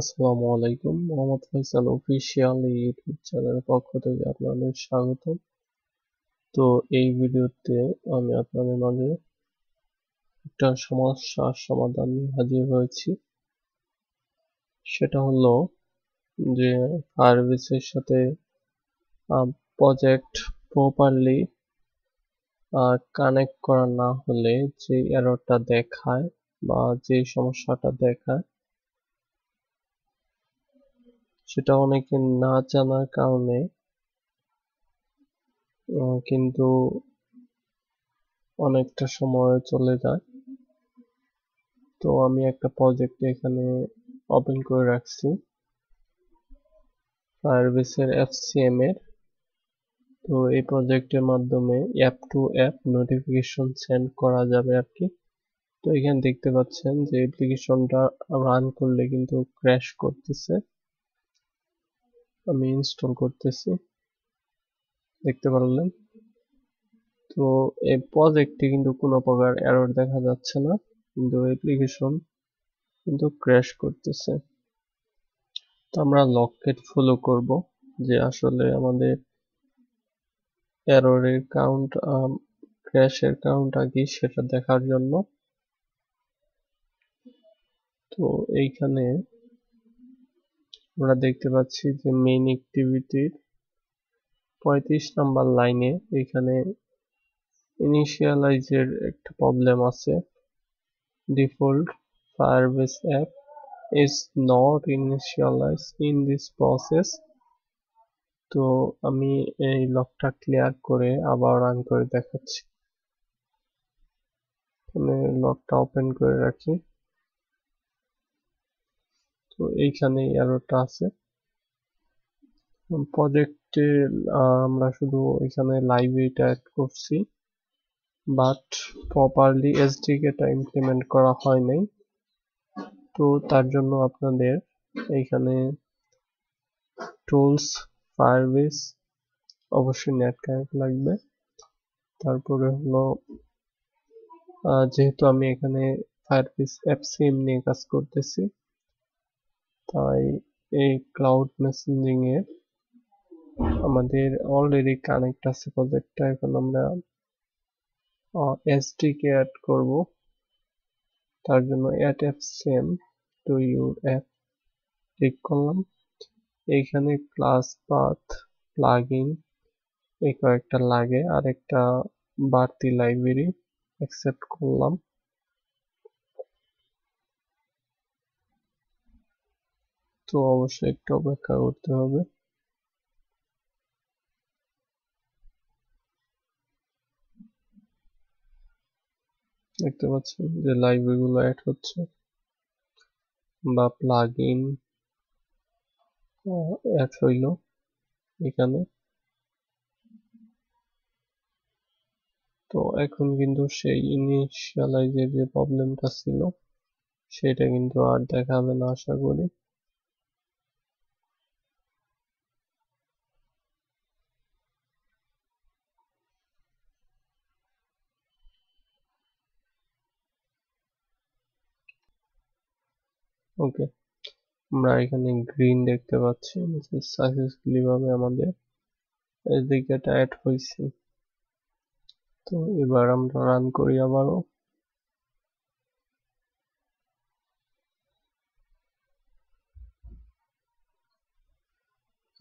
আসসালামু আলাইকুম। Mohammad Faisal official YouTube চ্যানেলের পক্ষ থেকে আপনাদের স্বাগত। তো এই ভিডিওতে আমি আপনাদের মাঝে একটা সমস্যার সমাধান নিয়ে হাজির হয়েছি। সেটা হলো যে ফায়ারবেসের সাথে প্রজেক্ট প্রপারলি কানেক্ট করা না হলে যে এররটা দেখায় বা যে সমস্যাটা দেখায় সেটা অনেকে না জানার কারণে কিন্তু অনেকটা সময় চলে যায়। তো আমি একটা প্রজেক্ট এখানে ওপেন করে রাখছি ফায়ারবেসের FCM এর। তো এই প্রজেক্টের মাধ্যমে app to app notification send করা যাবে আর কি। তো এখানে দেখতে পাচ্ছেন যে অ্যাপ্লিকেশনটা রান করলে কিন্তু ক্র্যাশ করতেছে। আমি ইনস্টল করতেছি, দেখতে পারলেন। তো এই প্রজেক্টে কিন্তু কোনো প্রকার এরর দেখা যাচ্ছে না, কিন্তু অ্যাপ্লিকেশন কিন্তু ক্র্যাশ করতেছে। তো আমরা লককেট ফলো করব যে আসলে আমাদের এররের কাউন্ট ক্র্যাশের কাউন্টটা কি সেটা দেখার জন্য। তো এইখানে আমরা দেখতে পাচ্ছি যে মেইন অ্যাক্টিভিটির 35 নাম্বার লাইনে এখানে ইনিশিয়ালাইজের একটা প্রবলেম আছে। Default FirebaseApp is not initialized in this process। তো আমি এই লকটা ক্লিয়ার করে আবার রান করে দেখাচ্ছি। লকটা ওপেন করে রাখি। তো এইখানে এররটা আছে। প্রজেক্টে আমরা শুধু এখানে লাইব্রেরিটা অ্যাড করছি, বাট প্রপারলি এসডিকেটা ইমপ্লিমেন্ট করা হয় নাই। তো তার জন্য আপনাদের এইখানে টুলস ফায়ারবেস অবশ্যই নেট কানেক্ট লাগবে। তারপরে হলো যেহেতু আমি এখানে ফায়ারবেস FCM নিয়ে কাজ করতেছি, তাই এই ক্লাউড মেসেঞ্জিং এর আমাদের অলরেডি কানেক্ট আছে প্রজেক্টটা। এখন আমরা এসডিকে অ্যাড করব। তার জন্য add FCM to your app click করলাম। এইখানে ক্লাস পাথ প্লাগইন এই কয়েকটা লাগে, আর একটা বাড়তি লাইব্রেরি অ্যাকসেপ্ট করলাম। তো অবশ্যই একটু অপেক্ষা করতে হবে। দেখতে পাচ্ছেন যে লাইব্রেরি গুলো অ্যাড হচ্ছে বা প্লাগইন অ্যাড হইল এখানে। তো এখন কিন্তু সেই ইনিশিয়ালাইজের যে প্রবলেমটা ছিল সেটা কিন্তু আর দেখাবে না আশা করি। ওকে, আমরা এখানে গ্রিন দেখতে পাচ্ছি যে সাকসেসফুলি ভাবে আমাদের এসডিকেটা অ্যাড হয়েছে। তো এবার আমরা রান করি আবারও।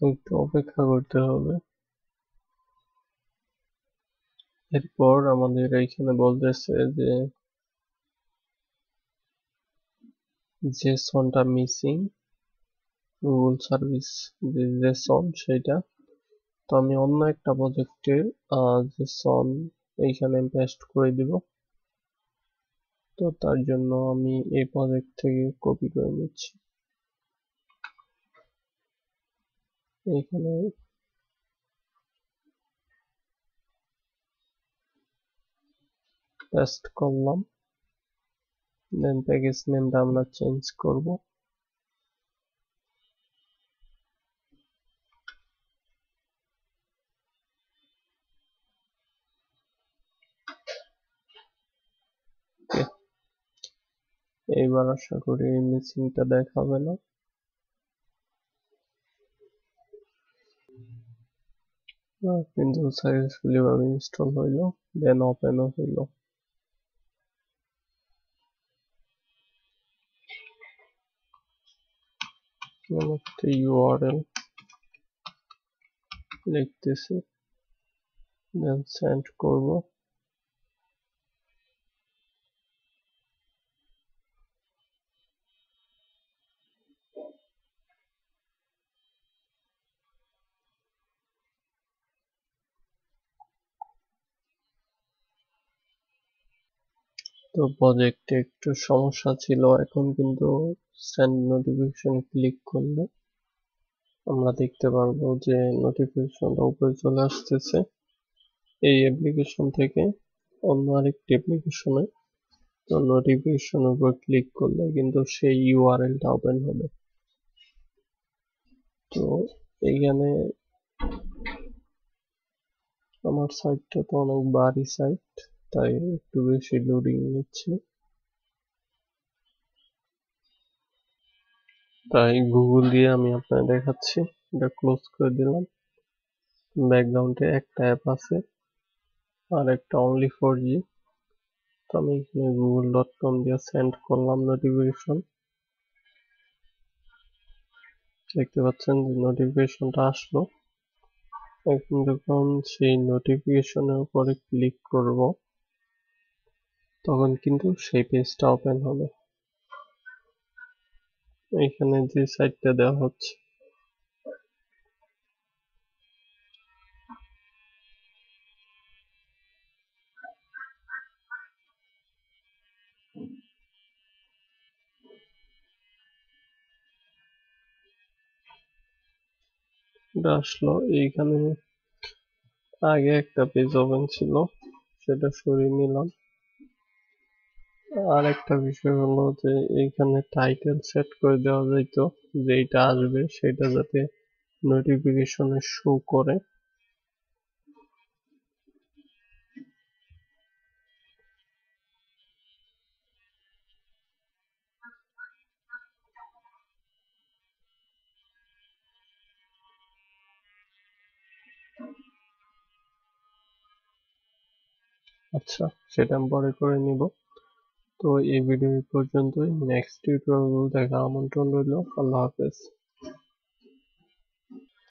একটু অপেক্ষা করতে হবে। এরপর আমাদের এইখানে বলতেছে যে জেসনটা মিসিং, গুগল সার্ভিস যে জেসন সেটা। তো আমি অন্য একটা প্রজেক্টের জেসন এইখানে পেস্ট করে দিব। তো তার জন্য আমি এই প্রজেক্ট থেকে কপি করে নিচ্ছি, এইখানে পেস্ট করলাম। দেন প্যাকেজ নেমটা আমরা চেঞ্জ করব। এইবার আশা করি মিসিংটা দেখাবে না। কিন্তু সাকসেসফুলি ভাবে ইনস্টল হইল, দেন ওপেনও হইল। একটা ইউআরএল লিখতেছি, দেন সেন্ড করব। তো প্রজেক্টে একটু সমস্যা ছিল, এখন কিন্তু সেন্ড নোটিফিকেশন ক্লিক করলে আমরা দেখতে পারবো যে নোটিফিকেশনটা উপরে চলে আসতেছে এই অ্যাপ্লিকেশন থেকে অন্য আরেকটি অ্যাপ্লিকেশনে। তো নোটিফিকেশনের উপর ক্লিক করলে কিন্তু সেই ইউআরএলটা ওপেন হবে। তো এইখানে আমার সাইটটা তো অনেক ভারী সাইট, তাই একটু বেশি লোডিং নিচ্ছে। তাই গুগল দিয়ে আমি আপনাদের দেখাচ্ছি। এটা ক্লোজ করে দিলাম। ব্যাকগ্রাউন্ডে একটা অ্যাপ আছে আর একটা অনলি 4G। তো আমি এখানে google.com দিয়ে সেন্ড করলাম নোটিফিকেশন। দেখতে পাচ্ছেন যে নোটিফিকেশনটা আসলো। এখন যখন সেই নোটিফিকেশনের উপরে ক্লিক করব তখন কিন্তু সেই পেজটা ওপেন হবে। এখানে যে সাইটটা দেওয়া হচ্ছে, এটা আসলো। এইখানে আগে একটা পেজ ওপেন ছিল, সেটা সরিয়ে নিলাম। আর একটা বিষয় হলো যে এইখানে টাইটেল সেট করে দেওয়া যাইতো, যেটা আসবে সেটা যাতে নোটিফিকেশনে শো করে। আচ্ছা, সেটা আমি পরে করে নিব। তো এই ভিডিও পর্যন্তই। নেক্সট টিউটোরিয়াল দেখার আমন্ত্রণ রইল। আল্লাহ হাফেজ।